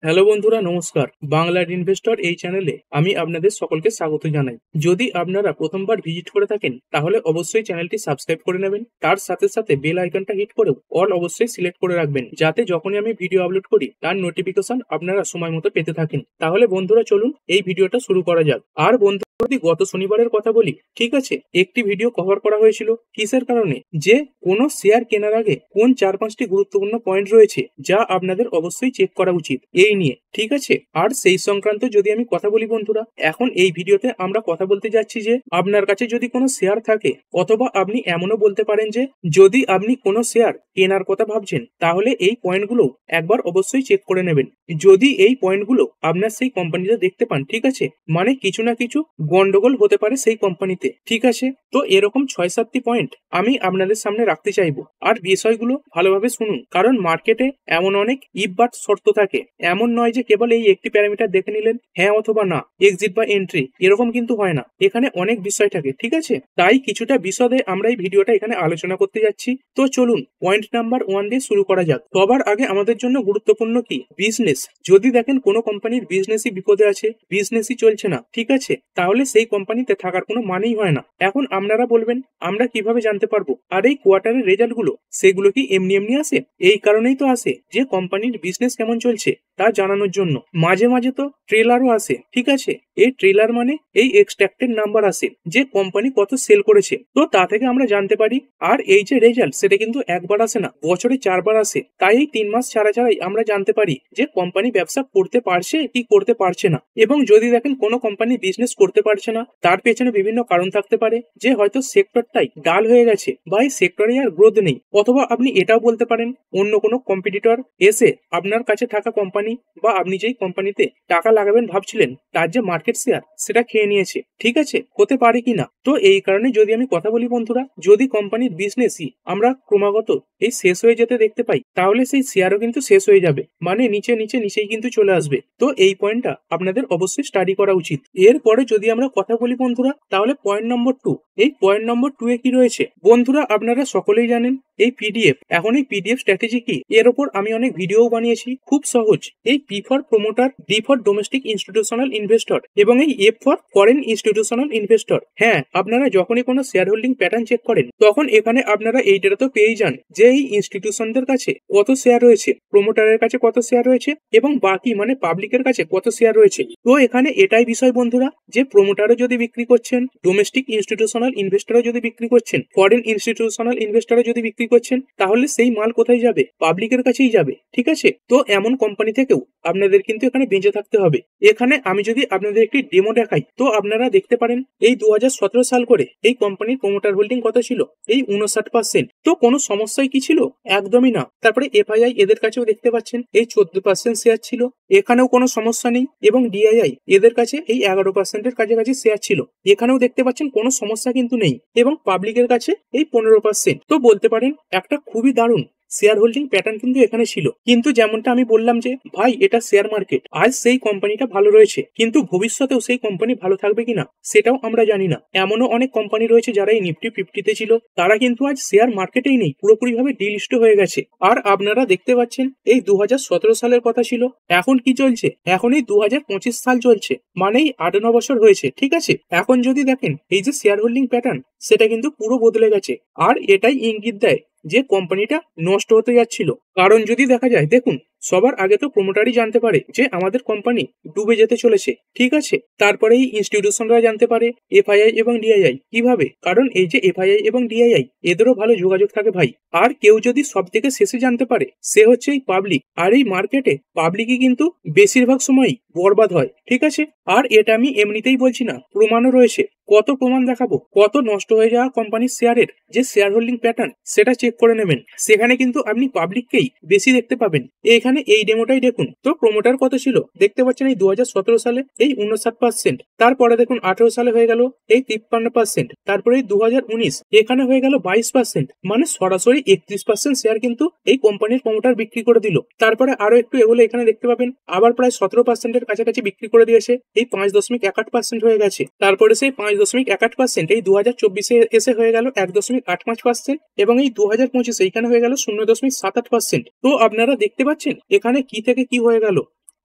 Hello বন্ধুরা, নমস্কার। বাংলার ইনভেস্টর এই চ্যানেলে আমি আপনাদের সকলকে স্বাগত জানাই। যদি আপনারা প্রথমবার ভিজিট করে থাকেন তাহলে অবশ্যই চ্যানেলটি সাবস্ক্রাইব করে নেবেন। তার সাথে সাথে বেল আইকনটা হিট করেও অল অবশ্যই সিলেক্ট করে রাখবেন, যাতে যখনই আমি ভিডিও আপলোড করি তার নোটিফিকেশন আপনারা সময় মতো পেতে থাকেন। তাহলে বন্ধুরা চলুন এই ভিডিওটা শুরু করা যাক। আর বন্ধু, যদি গত শনিবারের কথা বলি, ঠিক আছে, একটি ভিডিও কভার করা হয়েছিল কিসের কারণে, যে কোনো শেয়ার কেনার আগে কোন 4-5টি গুরুত্বপূর্ণ পয়েন্ট রয়েছে যা আপনাদের অবশ্যই চেক করা উচিত এই নিয়ে, ঠিক আছে। আর সেই সংক্রান্ত যদি আমি কথা বলি বন্ধুরা, এখন এই ভিডিওতে আমরা কথা বলতে যাচ্ছি যে আপনার কাছে যদি কোনো শেয়ার থাকে, অথবা আপনি এমনও বলতে পারেন যে যদি আপনি কোনো শেয়ার কেনার কথা ভাবছেন তাহলে এই পয়েন্টগুলো একবার অবশ্যই চেক করে নেবেন। যদি এই পয়েন্টগুলো আপনার সেই কোম্পানিতে দেখতে পান, ঠিক আছে, মানে কিছু না কিছু গন্ডগোল হতে পারে সেই কোম্পানিতে, ঠিক আছে। তো এরকম 6-7টি পয়েন্ট আমি আপনাদের সামনে রাখতে চাইবো। আর বিষয়গুলো ভালোভাবে শুনুন, কারণ মার্কেটে এমন অনেক ইফ বাট শর্ত থাকে। এমন নয় যে কেবল এই একটি প্যারামিটার দেখে নিলেন হ্যাঁ অথবা না, এক্সিট বা এন্ট্রি, এরকম কিন্তু হয় না। এখানে অনেক বিষয় থাকে, ঠিক আছে। তাই কিছুটা বিশদে আমরা এই ভিডিওটা এখানে আলোচনা করতে যাচ্ছি। তো চলুন পয়েন্ট নাম্বার 1 দিয়ে শুরু করা যাক। সবার আগে আমাদের জন্য গুরুত্বপূর্ণ কি, বিজনেস। যদি দেখেন কোনো কোম্পানির বিজনেসই বিপদে আছে, বিজনেসই চলছে না, ঠিক আছে, তাহলে সেই কোম্পানিতে থাকার কোনো মানেই হয় না। এখন আপনারা বলবেন আমরা কিভাবে জানতে পারবো? আর এই কোয়ার্টারের রেজাল্ট গুলো, সেগুলো কি এমনি এমনি আসে? এই কারণেই তো আসে যে কোম্পানির বিজনেস কেমন চলছে তা জানানোর জন্য। মাঝে মাঝে তো ট্রেলারও আসে, ঠিক আছে। এই ট্রেলার মানে এই এক্সট্রাক্টেড নাম্বার আসে যে কোম্পানি কত সেল করেছে, তো তা থেকে আমরা জানতে পারি। আর এই যে রেজাল্ট, সেটা কিন্তু একবার আসে না, বছরে 4বার আসে। তাই এই 3 মাস ছাড়া ছাড়াই আমরা জানতে পারি যে কোম্পানি ব্যবসা করতে পারছে কি করতে পারছে না। এবং যদি দেখেন কোনো কোম্পানি বিজনেস করতে পারছে না, তার পেছনে বিভিন্ন কারণ থাকতে পারে, যে হয়তো সেক্টরটাই ডাল হয়ে গেছে বা এই সেক্টরে আর গ্রোথ নেই। অথবা আপনি এটাও বলতে পারেন অন্য কোনো কম্পিটিটর এসে আপনার কাছে থাকা কোম্পানি বা আপনি যেই কোম্পানিতে টাকা লাগাবেন ভাবছিলেন তার যে মার্কেট শেয়ার, সেটা খেয়ে নিয়েছে, ঠিক আছে, হতে পারে কিনা। তো এই কারণে যদি আমি কথা বলি বন্ধুরা, যদি কোম্পানির বিজনেসই আমরা ক্রমাগত এই শেষ হয়ে যেতে দেখতে পাই, তাহলে সেই শেয়ারও কিন্তু শেষ হয়ে যাবে, মানে নিচে নিচে নিচেই কিন্তু চলে আসবে। তো এই পয়েন্টটা আপনাদের অবশ্যই স্টাডি করা উচিত। এরপরে যদি আমরা কথা বলি বন্ধুরা, তাহলে পয়েন্ট নম্বর 2। এই পয়েন্ট নম্বর 2 এ কি রয়েছে বন্ধুরা, আপনারা সকলেই জানেন এই পিডিএফ। এখন এই পিডিএফ স্ট্র্যাটেজি কি, এর ওপর আমি অনেক ভিডিও বানিয়েছি, খুব সহজ। এই P for promoter, D for domestic institutional investor এবং এই F for foreign institutional investor. হ্যাঁ, আপনারা যখনই কোনো শেয়ার হোল্ডিং প্যাটার্ন চেক করেন, তখন এখানে আপনারা এইটা তো পেয়েই যান যে এই ইনস্টিটিউশনদের কাছে কত শেয়ার রয়েছে, প্রমোটারের কাছে কত শেয়ার রয়েছে এবং বাকি মানে পাবলিকের কাছে কত শেয়ার রয়েছে। তো এখানে এটাই বিষয় বন্ধুরা, যে প্রমোটারও যদি বিক্রি করছেন, ডোমেস্টিক ইনস্টিটিউশনাল ইনভেস্টরও যদি বিক্রি করছেন, ফরেন ইনস্টিটিউশনাল ইনভেস্টরও যদি বিক্রি করছেন, তাহলে সেই মাল কোথায় যাবে? পাবলিকের কাছেই যাবে, ঠিক আছে। তো এমন কোম্পানি থেকেও আপনাদের কিন্তু এখানে বেঁচে থাকতে হবে। এখানে আমি যদি আপনাদের একটি ডেমো দেখাই, তো আপনারা দেখতে পারেন এই 2017 সাল করে এই কোম্পানির প্রমোটার হোল্ডিং কত ছিল? এই 59%। তো কোনো সমস্যাই কি ছিল? একদমই না। তারপরে এফআইআই এদের কাছেও দেখতে পাচ্ছেন এই 14% শেয়ার ছিল, এখানেও কোনো সমস্যা নেই। এবং ডিআইআই এদের কাছে এই 11%-এর কাছাকাছি শেয়ার ছিল, এখানেও দেখতে পাচ্ছেন কোনো সমস্যা কিন্তু নেই। এবং পাবলিকের কাছে এই 15%। তো বলতে পারেন একটা খুবই দারুণ শেয়ার হোল্ডিং প্যাটার্ন কিন্তু এখানে ছিল। কিন্তু যেমনটা আমি বললাম যে ভাই এটা শেয়ার মার্কেট, আজ সেই কোম্পানিটা ভালো রয়েছে, কিন্তু ভবিষ্যতেও সেই কোম্পানি ভালো থাকবে কিনা সেটাও আমরা জানি না। এমনও অনেক কোম্পানি রয়েছে যারা এই নিফটি 50-তে ছিল, তারা কিন্তু আজ শেয়ার মার্কেটেই নেই, পুরোপুরি ভাবে ডিলিস্ট হয়ে গেছে। আর আপনারা দেখতে পাচ্ছেন এই 2017 সালের কথা ছিল, এখন কি চলছে? এখন এই 2025 সাল চলছে, মানে এই 8-9 বছর হয়েছে, ঠিক আছে। এখন যদি দেখেন এই যে শেয়ার হোল্ডিং প্যাটার্ন, সেটা কিন্তু পুরো বদলে গেছে। আর এটাই ইঙ্গিত দেয় যে কোম্পানিটা নষ্ট হতে যাচ্ছিল। কারণ যদি দেখা যায়, দেখুন, সবার আগে তো প্রমোটারই জানতে পারে যে আমাদের কোম্পানি ডুবে যেতে চলেছে, ঠিক আছে। তারপরে এই ইনস্টিটিউশনরা জানতে পারে, এফআইআই এবং ডিআইআই। কিভাবে? কারণ এই যে এফআইআই এবং ডিআইআই, এদেরও ভালো যোগাযোগ থাকে ভাই। আর কেউ যদি সব থেকে শেষে জানতে পারে, সে হচ্ছে এই পাবলিক। আর এই মার্কেটে পাবলিকই কিন্তু বেশিরভাগ সময়ই বরবাদ হয়, ঠিক আছে। আর এটা আমি এমনিতেই বলছি না, প্রমাণও রয়েছে। কত প্রমাণ দেখাবো? কত নষ্ট হয়ে যাওয়া কোম্পানির শেয়ারের যে শেয়ার হোল্ডিং প্যাটার্ন, সেটা চেক করে নেবেন। সেখানে কিন্তু আপনি পাবলিককেই বেশি দেখতে পাবেন। এখানে এই ডেমোটাই দেখুন তো, প্রমোটার কত ছিল দেখতে পাচ্ছেন এই 2017 সালে এই 59%। তারপরে দেখুন 18 সালে হয়ে গেল এই 53%। তারপরে এই 2019 এখানে হয়ে গেল 22%। মানে সরাসরি 31% শেয়ার কিন্তু এই কোম্পানির প্রমোটার বিক্রি করে দিল। তারপরে আরো একটু এগুলো এখানে দেখতে পাবেন আবার প্রায় 17%-এর কাছাকাছি বিক্রি করে দিয়েছে, এই 5.18% হয়ে গেছে। তারপরে সেই 5.18% এই 2024-এ এসে হয়ে গেল 1.85%। এবং এই 2025 এইখানে হয়ে গেল 0.78%। তো আপনারা দেখতে পাচ্ছেন এখানে কি থেকে কি হয়ে গেল।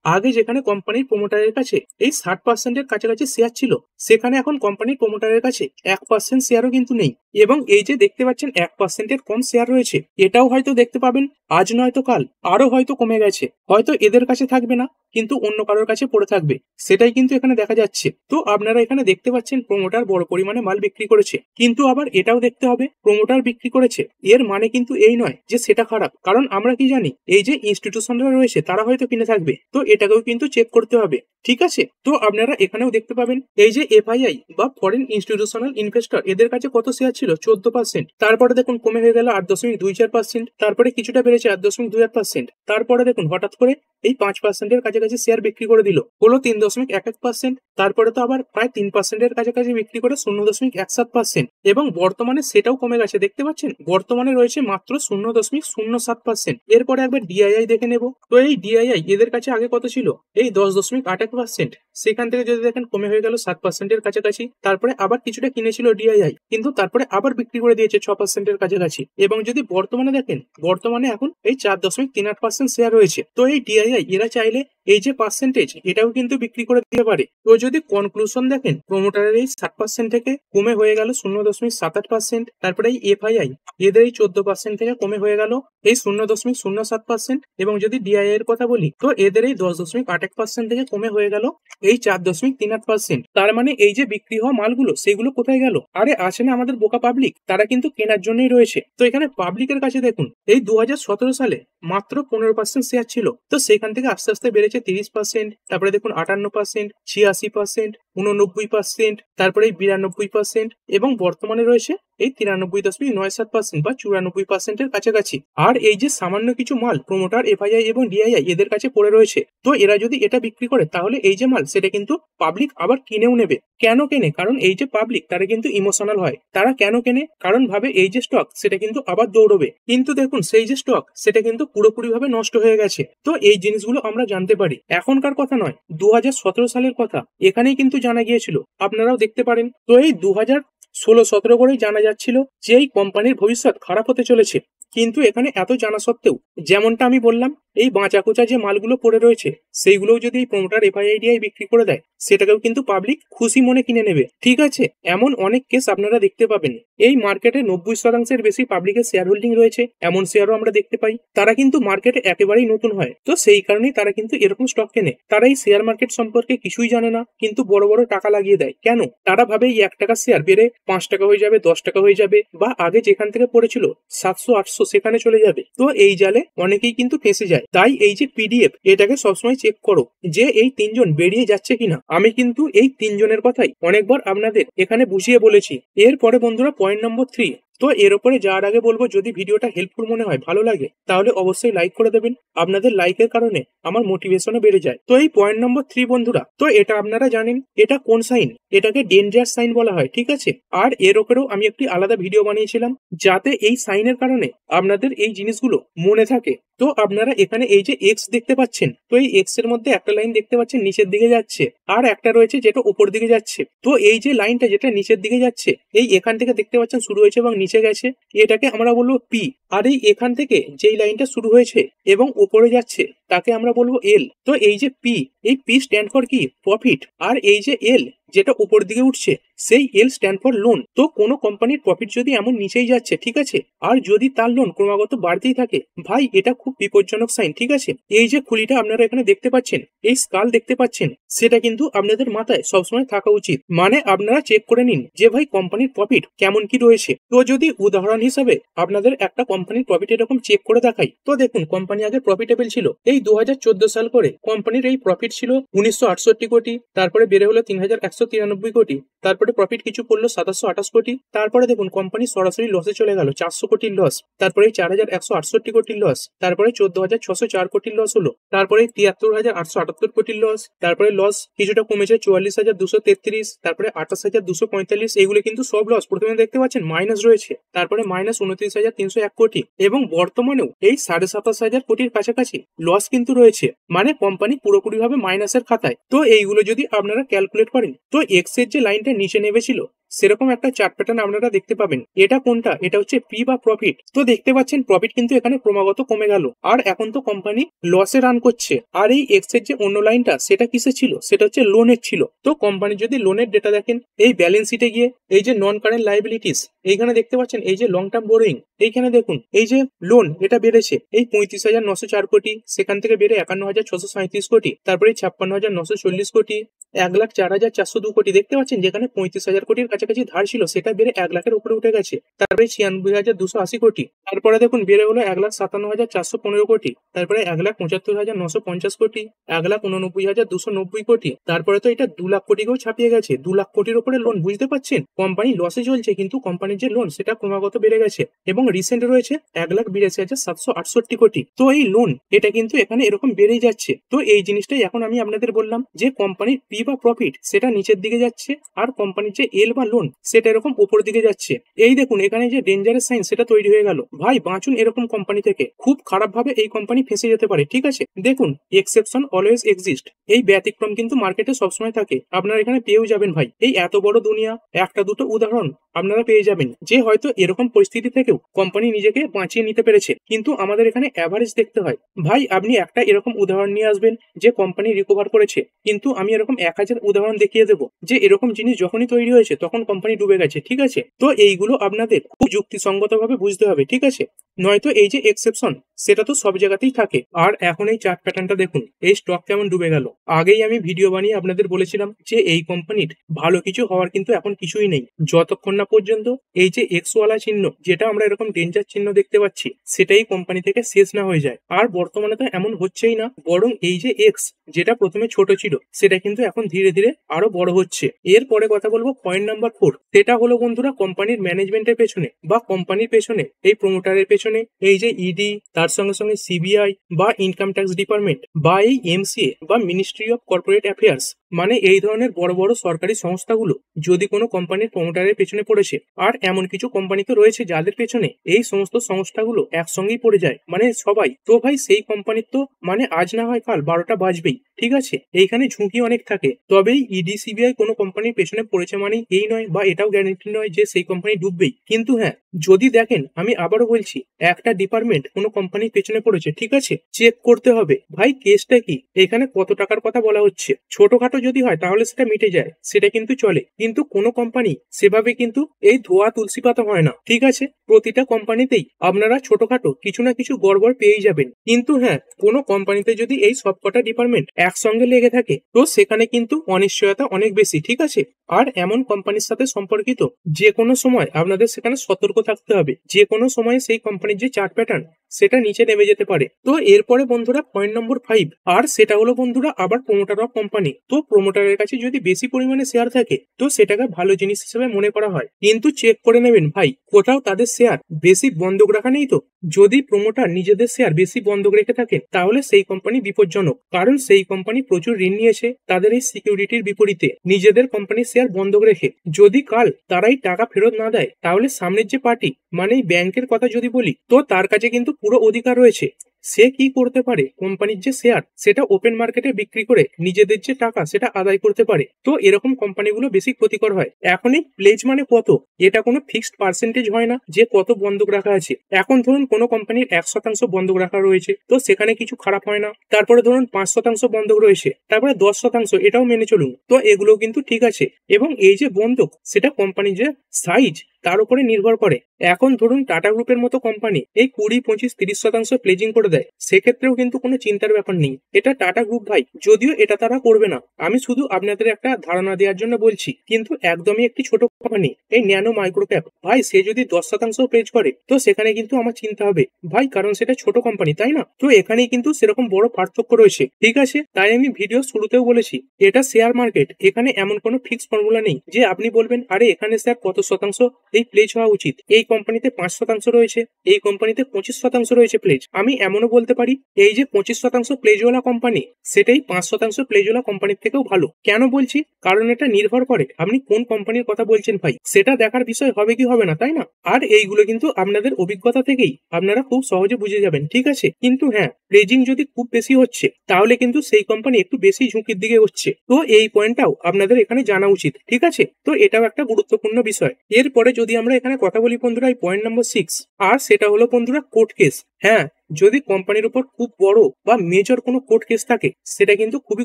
আগে যেখানে কোম্পানির প্রমোটারের কাছে এই 60% কাছাকাছি শেয়ার ছিল, সেখানে এখন কোম্পানির প্রমোটারের কাছে 1% শেয়ারও কিন্তু নেই। এবং এই যে দেখতে পাচ্ছেন 1%-এর কম শেয়ার রয়েছে, এটাও হয়তো দেখতে পাবেন আজ নয়তো কাল আরো হয়তো কমে গেছে, হয়তো এদের কাছে থাকবে না কিন্তু অন্য কারোর কাছে পড়ে থাকবে, সেটাই কিন্তু এখানে দেখা যাচ্ছে। তো আপনারা এখানে দেখতে পাচ্ছেন প্রমোটার বড় পরিমাণে মাল বিক্রি করেছে, কিন্তু আবার এটাও দেখতে হবে প্রমোটার বিক্রি করেছে এর মানে কিন্তু এই নয় যে সেটা খারাপ, কারণ আমরা কি জানি এই যে ইনস্টিটিউশনরা রয়েছে তারা হয়তো কিনে থাকবে, তো এটাকেও কিন্তু চেক করতে হবে, ঠিক আছে। তো আপনারা এখানেও দেখতে পাবেন এই যে এফআইআই বা ফরেন ইনস্টিটিউশনাল ইনভেস্টর, এদের কাছে কত শেয়ার ছিল 14%, তারপরে দেখুন কমে হয়ে গেল 8.24%, তারপরে কিছুটা বেড়েছে 8.28%, তারপরে দেখুন হঠাৎ করে এই 5%-এর কাছাকাছি শেয়ার বিক্রি করে দিল, হলো 3.11%, তারপরে তো আবার প্রায় 3%-এর কাছাকাছি বিক্রি করে 0.17%, এবং বর্তমানে সেটাও কমে গেছে, দেখতে পাচ্ছেন বর্তমানে রয়েছে মাত্র 0.07%। এরপরে একবার ডিআইআই দেখে নেব। তো এই ডিআইআই এদের কাছে আগে কত ছিল, এই 10.88%, সেখান থেকে যদি দেখেন কমে হয়ে গেল 7%-এর কাছাকাছি। তারপরে আবার কিছুটা কিনেছিল ডিআইআই, কিন্তু তারপরে আবার বিক্রি করে দিয়েছে 6%-এর কাছাকাছি। এবং যদি বর্তমানে দেখেন, বর্তমানে এখন এই 4.38% শেয়ার রয়েছে। তো এই ডিআইআই এরা চাইলে এই যে পার্সেন্টেজ এটাও কিন্তু বিক্রি করে দিতে পারে। তো যদি কনক্লুশন দেখেন, প্রমোটারের এই 60% থেকে কমে হয়ে গেল 0.78%, তারপরে এই এফআইআই এদের এই 14% থেকে কমে হয়ে গেল এই 0.07%, এবং যদি ডিআইআই এর কথা বলি তো এদের এই 10.81% থেকে কমে হয়ে গেল এই 4.38%। তার মানে এই যে বিক্রি হওয়া মালগুলো সেগুলো কোথায় গেল? আরে আছে না আমাদের বোকা পাবলিক, তারা কিন্তু কেনার জন্যই রয়েছে। তো এখানে পাবলিকের কাছে দেখুন এই 2017 সালে মাত্র 15% শেয়ার ছিল, তো সেখান থেকে আস্তে আস্তে বেড়েছে 30%, তারপরে দেখুন 58%, 86%, 89%, তারপরে এই 92%, এবং বর্তমানে রয়েছে এই 93.97% বা 94%-এর কাছাকাছি। আর এই যে সামান্য কিছু মাল প্রমোটার এফআইআই এবং ডিআইআই এদের কাছে পড়ে রয়েছে, তো এরা যদি এটা বিক্রি করে তাহলে এই যে মাল সেটা কিন্তু পাবলিক আবার কিনেও নেবে। কেন কেনে? কারণ এই যে পাবলিক তারা কিন্তু ইমোশনাল হয়। তারা কেন কেনে? কারণ ভাবে এই যে স্টক সেটা কিন্তু আবার দৌড়বে, কিন্তু দেখুন সেই যে স্টক সেটা কিন্তু পুরোপুরি ভাবে নষ্ট হয়ে গেছে। তো এই জিনিসগুলো আমরা জানতে পারি, এখনকার কথা নয়, 2017 সালের কথা এখানেই কিন্তু জানা গিয়েছিল, আপনারাও দেখতে পারেন। তো এই 2016-17 করেই জানা যাচ্ছিল যে এই কোম্পানির ভবিষ্যৎ খারাপ হতে চলেছে, কিন্তু এখানে এত জানা সত্ত্বেও যেমনটা আমি বললাম এই বাঁচাকোচা যে মালগুলো পড়ে রয়েছে সেইগুলোও যদি এই প্রমোটার এফআইআইডিআই বিক্রি করে দেয়, সেটাকেও কিন্তু পাবলিক খুশি মনে কিনে নেবে, ঠিক আছে। এমন অনেক কেস আপনারা দেখতে পাবেন। এই মার্কেটে 90%-এর বেশি পাবলিকের শেয়ার হোল্ডিং রয়েছে, এমন শেয়ারও আমরা দেখতে পাই। তারা কিন্তু মার্কেটে একেবারেই নতুন হয়, তো সেই কারণেই তারা কিন্তু এরকম স্টক কেনে। তারা এই শেয়ার মার্কেট সম্পর্কে কিছুই জানে না, কিন্তু বড় বড় টাকা লাগিয়ে দেয়। কেন? তারা ভাবে এই 1 টাকা শেয়ার বেড়ে 5 টাকা হয়ে যাবে, 10 টাকা হয়ে যাবে, বা আগে যেখান থেকে পড়েছিল 700-800 সেখানে চলে যাবে। তো এই জালে অনেকেই কিন্তু ফেঁসে যায়। তাই এই যে পিডিএফ এটাকে সবসময় চেক করো যে এই 3 জন বেরিয়ে যাচ্ছে কিনা। আমি কিন্তু এই 3 জনের কথাই অনেকবার আপনাদের এখানে বুঝিয়ে বলেছি। এরপরে বন্ধুরা পয়েন্ট নম্বর 3। তো এর উপরে যাওয়ার আগে বলবো, যদি ভিডিওটা হেল্পফুল মনে হয়, ভালো লাগে, তাহলে অবশ্যই লাইক করে দেবেন। আপনাদের লাইকের কারণে আমার মোটিভেশনও বেড়ে যায়। তো এই পয়েন্ট নম্বর 3 বন্ধুরা, তো এটা আপনারা জানেন এটা কোন সাইন? এটাকে ডেঞ্জার সাইন বলা হয়, ঠিক আছে। আর এর উপরেও আমি একটি আলাদা ভিডিও বানিয়েছিলাম যাতে এই সাইনের কারণে আপনাদের এই জিনিসগুলো মনে থাকে। তো আপনারা এখানে এই যে এক্স দেখতে পাচ্ছেন, তো এই এক্স এর মধ্যে একটা লাইন দেখতে পাচ্ছেন নিচের দিকে যাচ্ছে, আর একটা রয়েছে যেটা উপর দিকে যাচ্ছে। তো এই যে লাইনটা যেটা নিচের দিকে যাচ্ছে, এই এখান থেকে দেখতে পাচ্ছেন শুরু হয়েছে এবং নিচে গেছে, এটাকে আমরা বলবো পি। আর এই এখান থেকে যেই লাইনটা শুরু হয়েছে এবং উপরে যাচ্ছে তাকে আমরা বলবো এল। তো এই যে পি, এই পি স্ট্যান্ড ফর কি? প্রফিট। আর এই যে এল যেটা উপর দিকে উঠছে, সেই এল স্ট্যান্ড ফর লোন। তো কোনো কোম্পানির প্রফিট যদি এমন নিচেই যাচ্ছে, ঠিক আছে, আর যদি তার লোন ক্রমাগত বাড়তেই থাকে, ভাই এটা খুব বিপজ্জনক সাইন, ঠিক আছে। এই যে খুলিটা আপনারা এখানে দেখতে পাচ্ছেন, এই স্কাল দেখতে পাচ্ছেন, সেটা কিন্তু আপনাদের মাথায় সবসময় থাকা উচিত। মানে আপনারা চেক করে নিন যে ভাই কোম্পানির প্রফিট কেমন কি রয়েছে। তো যদি উদাহরণ হিসাবে আপনাদের একটা কোম্পানির প্রফিট এরকম চেক করে দেখাই, তো দেখুন কোম্পানি আগে প্রফিটেবল ছিল। এই 2014 সাল করে কোম্পানির এই প্রফিট ছিল 1968 কোটি, তারপরে বেড়ে হলো 3193 কোটি, তারপরে প্রফিট কিছু পড়লো 728 কোটি, তারপরে দেখুন কোম্পানি সরাসরি লসে চলে গেল 400 কোটির লস, তারপরে 4168 কোটির লস, তারপরে 14,604 কোটির লস হলো, তারপরে 73,878 কোটির লস, তারপরে লস কিছুটা কমেছে 44,233, তারপরে 28,245, এইগুলো কিন্তু সব লস। প্রথমে দেখতে পাচ্ছেন মাইনাস রয়েছে, তারপরে মাইনাস 29,301 কোটি, এবং বর্তমানেও এই 27,500 কোটির কাছাকাছি লস কিন্তু রয়েছে। মানে কোম্পানি পুরোপুরি ভাবে মাইনাসের খাতায়। তো এইগুলো যদি আপনারা ক্যালকুলেট করেন, তো এক্স এর যে লাইনটা নিচে নেমেছিল সেরকম একটা চার্ট প্যাটার্ন আপনারা দেখতে পাবেন। এটা কোনটা? এটা হচ্ছে পি বা প্রফিট। তো দেখতে পাচ্ছেন প্রফিট কিন্তু এখানে ক্রমাগত কমে গেল, আর এখন তো কোম্পানি লসে রান করছে। আর এই এক্স এর যে অন্য লাইনটা সেটা কিসে ছিল? সেটা হচ্ছে লোনের ছিল। তো কোম্পানি যদি লোনের ডেটা দেখেন, এই ব্যালেন্স শিটে গিয়ে এই যে নন কারেন্ট লাইবিলিটিস, এইখানে দেখতে পাচ্ছেন এই যে লং টার্ম বোরোইং, এইখানে দেখুন এই যে লোন এটা বেড়েছে এই 35,904 কোটি, সেখান থেকে বেড়ে 51,637 কোটি, তারপরে 56,940 কোটি, 1,04,402 কোটি। দেখতে পাচ্ছেন যেখানে 35,000 কোটির কাছাকাছি ধার ছিল সেটা বেড়ে 1 লাখের উপরে উঠে গেছে। তারপরে 96,280 কোটি, তারপরে দেখুন বেড়ে হলো 1,57,415 কোটি, তারপরে 1,75,950 কোটি, 1,89,290 কোটি, তারপরে তো এটা 2 লাখ কোটিকেও ছাপিয়ে গেছে। 2 লাখ কোটির উপরে লোন, বুঝতে পারছেন কোম্পানি লসে চলছে, কিন্তু কোম্পানির যে লোন সেটা ক্রমাগত বেড়ে গেছে এবং রিসেন্ট রয়েছে 1,82,768 কোটি। তো এই লোন এটা কিন্তু এখানে এরকম বেড়েই যাচ্ছে। তো এই জিনিসটাই এখন আমি আপনাদের বললাম যে কোম্পানির পি বা প্রফিট সেটা নিচের দিকে যাচ্ছে, আর কোম্পানির যে এল বা লোন সেটা এরকম উপর দিকে যাচ্ছে। এই দেখুন এখানে যে ডেঞ্জারাস সাইন সেটা তৈরি হয়ে গেল। ভাই বাঁচুন এরকম কোম্পানি থেকে, খুব খারাপ ভাবে এই কোম্পানি ফেঁসে যেতে পারে। ঠিক আছে, দেখুন এক্সেপশন অলওয়েজ এক্সিস্ট, এই ব্যতিক্রম কিন্তু মার্কেটে সবসময় থাকে। আপনারা এখানে পেয়েও যাবেন ভাই, এই এত বড় দুনিয়া একটা দুটো উদাহরণ আপনারা পেয়ে যাবেন যে হয়তো এরকম পরিস্থিতি থেকেও কোম্পানি নিজেকে বাঁচিয়ে নিতে পেরেছে। কিন্তু আমাদের এখানে অ্যাভারেজ দেখতে হয়। ভাই আপনি একটা এরকম উদাহরণ নিয়ে আসবেন যে কোম্পানি রিকভার করেছে, কিন্তু আমি এরকম 1,000 উদাহরণ দেখিয়ে দেবো যে এরকম জিনিস যখনই তৈরি হয়েছে তখন কোম্পানি ডুবে গেছে। ঠিক আছে, তো এইগুলো আপনাদের খুব যুক্তিসঙ্গত ভাবে বুঝতে হবে। ঠিক আছে, নয়তো এই যে এক্সেপশন সেটা তো সব জায়গাতেই থাকে। আর এখন এই চার্ট প্যাটার্নটা দেখুন, এই স্টক কেমন ডুবে গেল। আগেই আমি ভিডিও বানিয়ে আপনাদের বলেছিলাম যে এই কোম্পানির ভালো কিছু হওয়ার কিন্তু এখন কিছুই নেই, যতক্ষণ না পর্যন্ত এই যে এক্স ওয়ালা চিহ্ন, যেটা আমরা এরকম ডেঞ্জার চিহ্ন দেখতে পাচ্ছি, সেটাই কোম্পানি থেকে শেষ না হয়ে যায়। আর বর্তমানে তো এমন হচ্ছেই না, বরং এই যে এক্স যেটা প্রথমে ছোট ছিল সেটা কিন্তু এখন ধীরে ধীরে আরো বড় হচ্ছে। এরপরে কথা বলবো পয়েন্ট নাম্বার 4, সেটা হলো বন্ধুরা কোম্পানির ম্যানেজমেন্টের পেছনে বা কোম্পানির পেছনে, এই প্রমোটারের পেছনে এই যে ইডি, তার সঙ্গে সঙ্গে সিবিআই বা ইনকাম ট্যাক্স ডিপার্টমেন্ট বা এই এমসিএ বা মিনিস্ট্রি অফ কর্পোরেট অ্যাফেয়ার্স, মানে এই ধরনের বড় বড় সরকারি সংস্থাগুলো যদি কোনো কোম্পানির প্রমোটারের পেছনে পড়েছে, আর এমন কিছু কোম্পানি তো রয়েছে যাদের পেছনে এই সমস্ত সংস্থাগুলো একসঙ্গেই পড়ে যায়, মানে সবাই, তো ভাই সেই কোম্পানির তো মানে আজ না হয় কাল 12টা বাজবেই। ঠিক আছে, এইখানে ঝুঁকি অনেক থাকে। তবেই ইডি সিবিআই কোনো কোম্পানির পেছনে পড়েছে মানে এই নয় বা এটাও গ্যারান্টি নয় যে সেই কোম্পানি ডুববেই। কিন্তু হ্যাঁ, যদি দেখেন, আমি আবারও বলছি, একটা ডিপার্টমেন্ট কোনো কোম্পানির পেছনে পড়েছে, ঠিক আছে, চেক করতে হবে ভাই কেসটা কি, এখানে কত টাকার কথা বলা হচ্ছে। ছোটখাটো যদি হয় তাহলে সেটা মিটে যায়, সেটা কিন্তু চলে, কিন্তু কোনো কোম্পানি সেভাবে কিন্তু এই ধোয়া তুলসী পাতা হয় না। ঠিক আছে, প্রতিটা কোম্পানিতেই আপনারা ছোটখাটো কিছু না কিছু গড়বড় পেয়েই যাবেন। কিন্তু হ্যাঁ, কোনো কোম্পানিতে যদি এই সবকটা ডিপার্টমেন্ট একসঙ্গে লেগে থাকে তো সেখানে কিন্তু অনিশ্চয়তা অনেক বেশি। ঠিক আছে, আর এমন কোম্পানির সাথে সম্পর্কিত যে কোনো সময় আপনাদের সেখানে সতর্ক থাকতে হবে, যে কোনো সময় সেই কোম্পানির যে চার্ট প্যাটার্ন সেটা নিচে নেমে যেতে পারে। তো এরপরে বন্ধুরা পয়েন্ট নম্বর 5, আর সেটা হলো বন্ধুরা আবার প্রমোটার অফ কোম্পানি। তো প্রমোটারের কাছে যদি বেশি পরিমাণে শেয়ার থাকে তো সেটাকে ভালো জিনিস হিসেবে মনে করা হয়, কিন্তু চেক করে নেবেন ভাই কোথাও তাদের শেয়ার বেশি বন্ধক রাখা নেই তো। যদি প্রমোটার নিজেদের শেয়ার বেশি বন্ধক রেখে থাকে তাহলে সেই কোম্পানি বিপজ্জনক, কারণ সেই কোম্পানি প্রচুর ঋণ নিয়েছে তাদের এই সিকিউরিটির বিপরীতে নিজেদের কোম্পানির শেয়ার বন্ধক রেখে। যদি কাল তারাই টাকা ফেরত না দেয় তাহলে সামনের যে পার্টি, মানে এই ব্যাংকের কথা যদি বলি, তো তার কাছে কিন্তু পুরো অধিকার রয়েছে। সে কি করতে পারে, কোম্পানির যে শেয়ার সেটা ওপেন মার্কেটে বিক্রি করে নিজেদের যে টাকা সেটা আদায় করতে পারে। তো এরকম কোম্পানিগুলো বেশি ক্ষতিকর হয়। এখনই প্লেজ মানে কত, এটা কোনো ফিক্সড পার্সেন্টেজ হয় না যে কত বন্ধক রাখা আছে। এখন ধরুন কোনো কোম্পানির 1% বন্ধক রাখা রয়েছে তো সেখানে কিছু খারাপ হয় না। তারপরে ধরুন 5% বন্ধক রয়েছে, তারপরে 10%, এটাও মেনে চলুন, তো এগুলো কিন্তু ঠিক আছে। এবং এই যে বন্ধক সেটা কোম্পানির যে সাইজ তার উপরে নির্ভর করে। এখন ধরুন টাটা গ্রুপের মতো কোম্পানি এই 20, 25, 30% প্লেজিং করে দেয়, সেক্ষেত্রেও কিন্তু কোনো চিন্তার ব্যাপার নেই। এটা টাটা গ্রুপ ভাই, যদিও এটা তারা করবে না, আমি শুধু আপনাদের একটা ধারণা দেওয়ার জন্য বলছি। কিন্তু একদমই একটি ছোট কোম্পানি এই ন্যানো মাইক্রোক্যাপ, ভাই সে যদি 10% প্লেজ করে তো সেখানে কিন্তু আমার চিন্তা হবে ভাই, কারণ সেটা ছোট কোম্পানি, তাই না? তো এখানেই কিন্তু সেরকম বড় পার্থক্য রয়েছে। ঠিক আছে, তাই আমি ভিডিও শুরুতেও বলেছি এটা শেয়ার মার্কেট, এখানে এমন কোনো ফিক্স ফর্মুলা নেই যে আপনি বলবেন আরে এখানে স্যার কত শতাংশ এই প্লেজ হওয়া উচিত, এই কোম্পানিতে 5% রয়েছে, এই কোম্পানিতে 25% রয়েছে প্লেজ। আমি এমনও বলতে পারি এই যে 25% প্লেজওয়ালা কোম্পানি সেটাই 5% প্লেজওয়ালা কোম্পানির থেকেও ভালো। কেন বলছি, কারণ এটা নির্ভর করে আপনি কোন কোম্পানির কথা বলছেন ভাই, সেটা দেখার বিষয় হবে কি হবে না, তাই না? আর এইগুলো কিন্তু আপনাদের অভিজ্ঞতা থেকেই আপনারা খুব সহজে বুঝে যাবেন। ঠিক আছে, কিন্তু হ্যাঁ, রেজিং যদি খুব বেশি হচ্ছে তাহলে কিন্তু সেই কোম্পানি একটু বেশি ঝুঁকির দিকে হচ্ছে। তো এই পয়েন্টটাও আপনাদের এখানে জানা উচিত, ঠিক আছে? তো এটাও একটা গুরুত্বপূর্ণ বিষয়। এরপরে যদি আমরা এখানে কথা বলি বন্ধুরা, এই পয়েন্ট নাম্বার 6, আর সেটা হলো বন্ধুরা কোর্ট কেস। হ্যাঁ, যদি কোম্পানির উপর খুব বড় বা মেজর কোনো কোর্ট কেস থাকে সেটা কিন্তু খুবই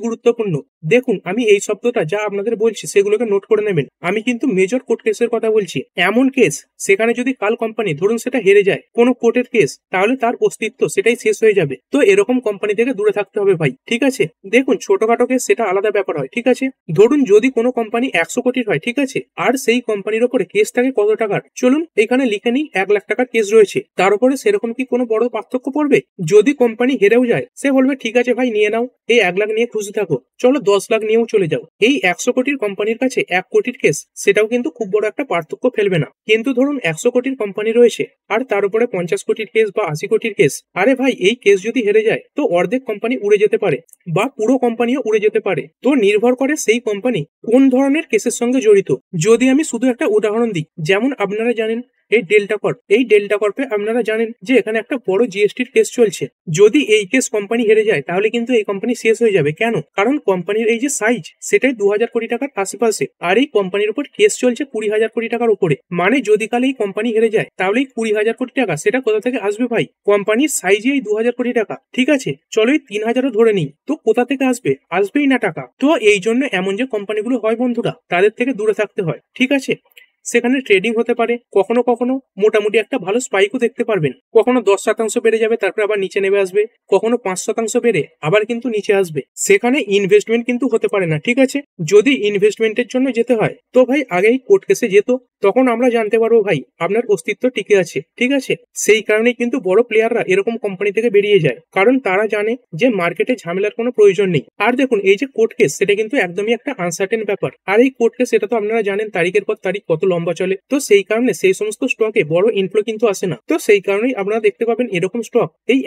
গুরুত্বপূর্ণ। দেখুন, আমি এই শব্দটা যা আপনাদের বলছি সেগুলোকে নোট করে নেবেন। আমি কিন্তু মেজর কোর্ট কেসের কথা বলছি। এমন কেস সেখানে যদি কাল কোম্পানি ধরুন সেটা হেরে যায় কোনো কোর্টের কেস, তাহলে তার অস্তিত্ব সেটাই শেষ হয়ে যাবে। তো এরকম কোম্পানি থেকে দূরে থাকতে হবে ভাই, ঠিক আছে? দেখুন, ছোটখাটো কেস সেটা আলাদা ব্যাপার হয়, ঠিক আছে? ধরুন যদি কোনো কোম্পানি 100 কোটির হয়, ঠিক আছে, আর সেই কোম্পানির উপরে কেস থাকে কত টাকার, চলুন এখানে লিখে নিই 1 লাখ টাকার কেস রয়েছে। তার উপরে সেরকম কি কোনো বড় পার্থক্য পড়বে? যদি কোম্পানি হেরেও যায়, সে বলবে ঠিক আছে ভাই নিয়ে নাও, এই 1 লাখ নিয়ে খুশি থাকো, চলো 10 লাখ নিয়েও চলে যাও। এই 100 কোটির কোম্পানির কাছে 1 কোটির কেস সেটাও কিন্তু খুব বড় একটা পার্থক্য ফেলবে না। কিন্তু ধরুন 100 কোটির কোম্পানি রয়েছে আর তার উপরে 50 কোটির কেস বা 80 কোটির কেস, আরে ভাই এই কেস যদি হেরে যায় তো অর্ধেক কোম্পানি উড়ে যেতে পারে বা পুরো কোম্পানিও উড়ে যেতে পারে। তো নির্ভর করে সেই কোম্পানি কোন ধরনের কেসের সঙ্গে জড়িত। যদি আমি শুধু একটা উদাহরণ দিই, যেমন আপনারা জানেন এই ডেল্টা কর্পে আপনারা জানেন যে এখানে একটা বড় জিএসটির কেস চলছে। যদি এই কেস কোম্পানি হেরে যায় তাহলে কিন্তু এই কোম্পানি শেষ হয়ে যাবে। কেন? কারণ কোম্পানির এই যে সাইজ সেটাই 2000 কোটি টাকার আশেপাশে, আর এই কোম্পানির উপর কেস চলছে 20,000 কোটি টাকার উপরে। মানে যদি কাল এই কোম্পানি হেরে যায় তাহলে এই 20,000 কোটি টাকা সেটা কোথা থেকে আসবে ভাই? কোম্পানির সাইজে এই 2000 কোটি টাকা, ঠিক আছে, চলো এই 3,000ও ধরে নিই, তো কোথা থেকে আসবে? আসবেই না টাকা। তো এই জন্য এমন যে কোম্পানিগুলো হয় বন্ধুরা, তাদের থেকে দূরে থাকতে হয়, ঠিক আছে? সেখানে ট্রেডিং হতে পারে, কখনো কখনো মোটামুটি একটা ভালো স্পাইকও দেখতে পারবেন। কখনো 10% বেড়ে যাবে তারপর আবার নিচে নেমে আসবে, কখনো 5% বেড়ে আবার কিন্তু নিচে আসবে। সেখানে ইনভেস্টমেন্ট কিন্তু হতে পারে না, ঠিক আছে? যদি ইনভেস্টমেন্টের জন্য যেতে হয় তো ভাই আগেই কোর্ট কেসে যেত, তখন আমরা জানতে পারবো ভাই আপনার অস্তিত্ব টিকে আছে, ঠিক আছে? সেই কারণেই কিন্তু বড় প্লেয়াররা এরকম কোম্পানি থেকে বেরিয়ে যায়, কারণ তারা জানে যে মার্কেটে ঝামেলার কোনো প্রয়োজন নেই। আর দেখুন, এই যে কোর্ট কেস সেটা কিন্তু একদমই একটা আনসার্টেন ব্যাপার। আর এই কোর্ট কেস সেটা তো আপনারা জানেন তারিখের পর তারিখ কত লম্বা চলে। তো সেই কারণে সেই সমস্ত স্টকে বড় ইনফ্লো কিন্তু আসে না। তো সেই কারণেই আপনারা দেখতে পাবেন এরকম স্টক এই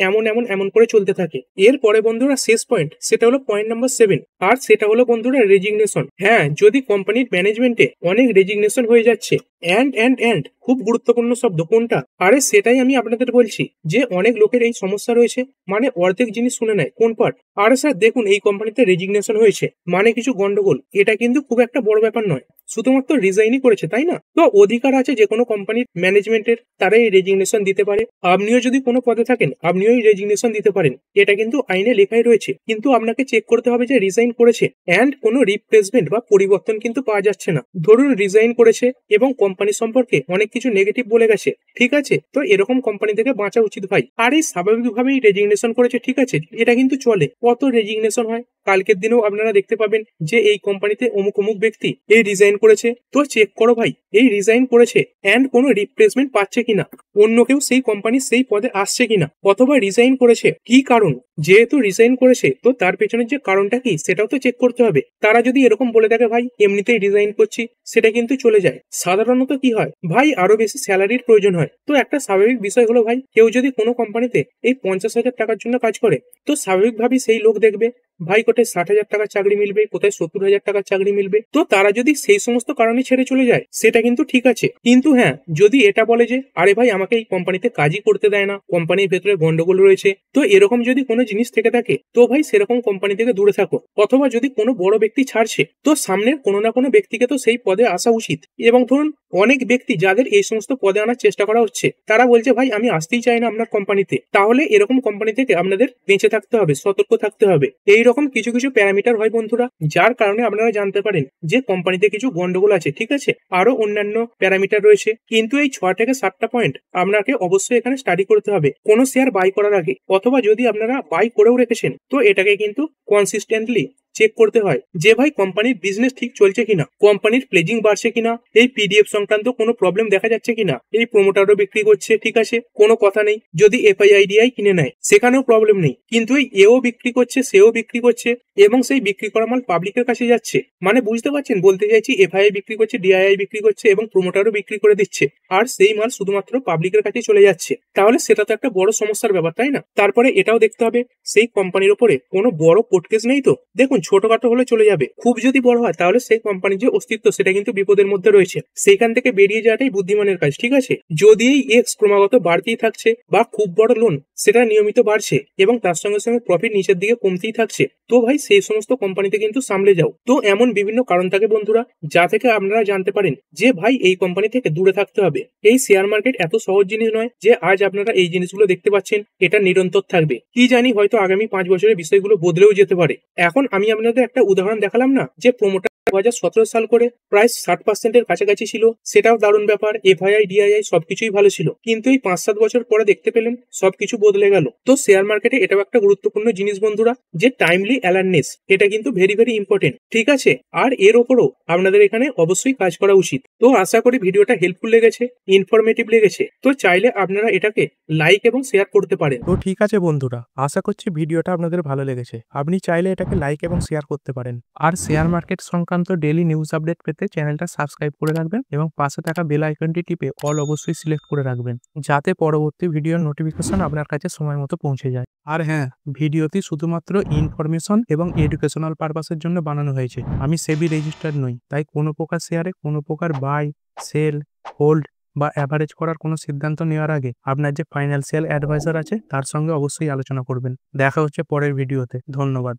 এমন করে চলতে থাকে। এরপরে বন্ধুরা শেষ পয়েন্ট, সেটা হলো পয়েন্ট নাম্বার 7, আর সেটা হলো বন্ধুরা রেজিগনেশন। হ্যাঁ, যদি কোম্পানির ম্যানেজমেন্টে অনেক রেজিগনেশন হয়ে যাচ্ছে, অ্যান্ড খুব গুরুত্বপূর্ণ শব্দ কোনটা? আরে সেটাই আমি আপনাদের বলছি যে অনেক লোকের এই সমস্যা রয়েছে, মানে অর্ধেক জিনিস শুনে নেয় কোন পার্ট। আরে স্যার দেখুন, এই কোম্পানিতে রেজিগনেশন হয়েছে মানে কিছু গন্ডগোল, এটা কিন্তু খুব একটা বড় ব্যাপার নয়, শুধুমাত্র রিজাইনই করেছে, তাই না? তো অধিকার আছে যে কোনো কোম্পানির ম্যানেজমেন্টের, তারা এই রেজিগনেশন দিতে পারে। আপনিও যদি কোনো পদে থাকেন আপনিও এই রেজিগনেশন দিতে পারেন, এটা কিন্তু আইনে লেখাই রয়েছে। কিন্তু আপনাকে চেক করতে হবে যে রিজাইন করেছে অ্যান্ড কোনো রিপ্লেসমেন্ট বা পরিবর্তন কিন্তু পাওয়া যাচ্ছে না। ধরুন রিজাইন করেছে এবং কোম্পানি সম্পর্কে অনেক কিছু নেগেটিভ বলে গেছে, ঠিক আছে, তো এরকম কোম্পানি থেকে বাঁচা উচিত ভাই। আর এই স্বাভাবিকভাবেই রেজিগনেশন করেছে, ঠিক আছে, এটা কিন্তু চলে। কত রেজিগনেশন হয়, কালকের দিনেও আপনারা দেখতে পাবেন যে এই কোম্পানিতে অমুক অমুক ব্যক্তি এই রিজাইন করেছে। তো চেক করো ভাই এই রিজাইন করেছে অ্যান্ড কোনো রিপ্লেসমেন্ট পাচ্ছে কিনা, অন্য কেউ সেই কোম্পানির সেই পদে আসছে কিনা, অথবা রিজাইন করেছে কি কারণ। যেহেতু রিজাইন করেছে তো তার পেছনের যে কারণটা কি সেটাও তো চেক করতে হবে। তারা যদি এরকম বলে থাকে ভাই এমনিতেই রিজাইন করছি, সেটা কিন্তু চলে যায়। সাধারণত কি হয় ভাই, আরো বেশি স্যালারির প্রয়োজন হয়। তো একটা স্বাভাবিক বিষয় হলো ভাই, কেউ যদি কোনো কোম্পানিতে এই 50,000 টাকার জন্য কাজ করে তো স্বাভাবিকভাবেই সেই লোক দেখবে ভাই কোথায় 60,000 টাকার চাকরি মিলবে, কোথায় 70,000 টাকার চাকরি মিলবে। তো তারা যদি সেই সমস্ত কারণে ছেড়ে চলে যায় সেটা কিন্তু ঠিক আছে। কিন্তু হ্যাঁ, যদি এটা বলে যে আরে ভাই আমাকে এই কোম্পানিতে কাজই করতে দেয় না, কোম্পানির ভেতরে গন্ডগোল রয়েছে, তো এরকম যদি কোনো জিনিস থেকে থাকে তো ভাই সেরকম কোম্পানি থেকে দূরে থাকো। অথবা যদি কোনো বড় ব্যক্তি ছাড়ছে তো সামনের কোনো না কোনো ব্যক্তিকে তো সেই পদে আসা উচিত। এবং ধরুন অনেক ব্যক্তি যাদের এই সমস্ত পদে আনার চেষ্টা করা হচ্ছে তারা বলছে ভাই আমি আসতেই চাই না আপনার কোম্পানিতে, তাহলে এরকম কোম্পানি থেকে আপনাদের বেঁচে থাকতে হবে, সতর্ক থাকতে হবে। এইরকম কিছু কিছু প্যারামিটার হয় বন্ধুরা, যার কারণে আপনারা জানতে পারেন যে কোম্পানিতে কিছু গন্ডগোল আছে, ঠিক আছে। আরো অন্যান্য প্যারামিটার রয়েছে, কিন্তু এই 6 থেকে 7টা পয়েন্ট আপনাকে অবশ্যই এখানে স্টাডি করতে হবে কোন শেয়ার বাই করার আগে। অথবা যদি আপনারা বাই করেও রেখেছেন তো এটাকে কিন্তু কনসিস্টেন্টলি চেক করতে হয় যে ভাই কোম্পানির বিজনেস ঠিক চলছে কিনা, কোম্পানির প্লেজিং বাড়ছে কিনা, এই পিডিএফ সংক্রান্ত কোনো প্রবলেম দেখা যাচ্ছে কিনা, এই প্রমোটারও বিক্রি করছে, ঠিক আছে, কোনো কথা নেই। যদি এফআইআইডিআই কিনে নেয় সেখানেও প্রবলেম নেই, কিন্তু এই এও বিক্রি করছে সেও বিক্রি করছে এবং সেই বিক্রি করা মাল পাবলিকের কাছে যাচ্ছে। মানে বুঝতে পারছেন, বলতে চাইছি এফআইআই বিক্রি করছে, ডিআইআই বিক্রি করছে এবং প্রমোটারও বিক্রি করে দিচ্ছে, আর সেই মাল শুধুমাত্র পাবলিকের কাছে চলে যাচ্ছে। তাহলে সেটা তো একটা বড় সমস্যার ব্যাপার, তাই না? তারপরে এটাও দেখতে হবে সেই কোম্পানির উপরে কোনো বড় কোর্ট কেস নেই তো। দেখুন ছোটখাটো হলে চলে যাবে, খুব যদি বড় হয় তাহলে সেই কোম্পানির যে অস্তিত্ব সেটা কিন্তু বিপদের মধ্যে রয়েছে। সেইখান থেকে বেরিয়ে যাওয়াটাই বুদ্ধিমানের কাজ, ঠিক আছে? যদি এই এক্স ক্রমাগত বাড়তেই থাকছে বা খুব বড় লোন সেটা নিয়মিত বাড়ছে এবং তার সঙ্গে সঙ্গে প্রফিট নিচের দিকে কমতেই থাকছে, তো ভাই সেই সমস্ত কোম্পানিতে কিন্তু সামলে যাও। তো এমন বিভিন্ন কারণ থাকে বন্ধুরা, যা থেকে আপনারা জানতে পারেন যে ভাই এই কোম্পানি থেকে দূরে থাকতে হবে। এই শেয়ার মার্কেট এত সহজ জিনিস নয় যে আজ আপনারা এই জিনিসগুলো দেখতে পাচ্ছেন এটা নিরন্তর থাকবে। কি জানি হয়তো আগামী 5 বছরে বিষয়গুলো বদলেও যেতে পারে। এখন আমি আপনাদের একটা উদাহরণ দেখালাম না, যে প্রোমোটার 2017 সাল করে প্রায় 60% কাছাকাছি ছিল, সেটাও দারুণ ব্যাপার। এফআইআই ডিআইআই সবকিছুই ভালো ছিল, কিন্তু এই 5-7 বছর পরে দেখতে পেলেন সবকিছু বদলে গেল। তো শেয়ার মার্কেটে এটাও একটা গুরুত্বপূর্ণ জিনিস বন্ধুরা, যে টাইমলি অ্যালার্টনেস, এটা কিন্তু ভেরি ভেরি ইম্পর্টেন্ট, ঠিক আছে? আর এর ওপরও আপনাদের এখানে অবশ্যই কাজ করা উচিত। তো আশা করি ভিডিওটা হেল্পফুল লেগেছে, ইনফরমেটিভ লেগেছে। তো চাইলে আপনারা এটাকে লাইক এবং শেয়ার করতে পারেন। তো ঠিক আছে বন্ধুরা, আশা করছি ভিডিওটা আপনাদের ভালো লেগেছে। আপনি চাইলে এটাকে লাইক এবং শেয়ার করতে পারেন। আর শেয়ার মার্কেট সংক্রান্ত ডেইলি নিউজ আপডেট পেতে চ্যানেলটা সাবস্ক্রাইব করে রাখবেন এবং পাশে থাকা বেল আইকনটি টিপে অল অবশ্যই সিলেক্ট করে রাখবেন, যাতে পরবর্তী ভিডিওর নোটিফিকেশন আপনার কাছে সময় মতো পৌঁছে যায়। আর হ্যাঁ, ভিডিওটি শুধুমাত্র ইনফরমেশন এবং এডুকেশনাল পারপাসের জন্য বানানো হয়েছে। আমি সেবি রেজিস্টার্ড নই, তাই কোনো প্রকার শেয়ারে কোনো প্রকার বাই, সেল, হোল্ড বা অ্যাভারেজ করার কোনো সিদ্ধান্ত নেওয়ার আগে আপনার যে ফাইন্যান্সিয়াল অ্যাডভাইজার আছে তার সঙ্গে অবশ্যই আলোচনা করবেন। দেখা হচ্ছে পরের ভিডিওতে। ধন্যবাদ।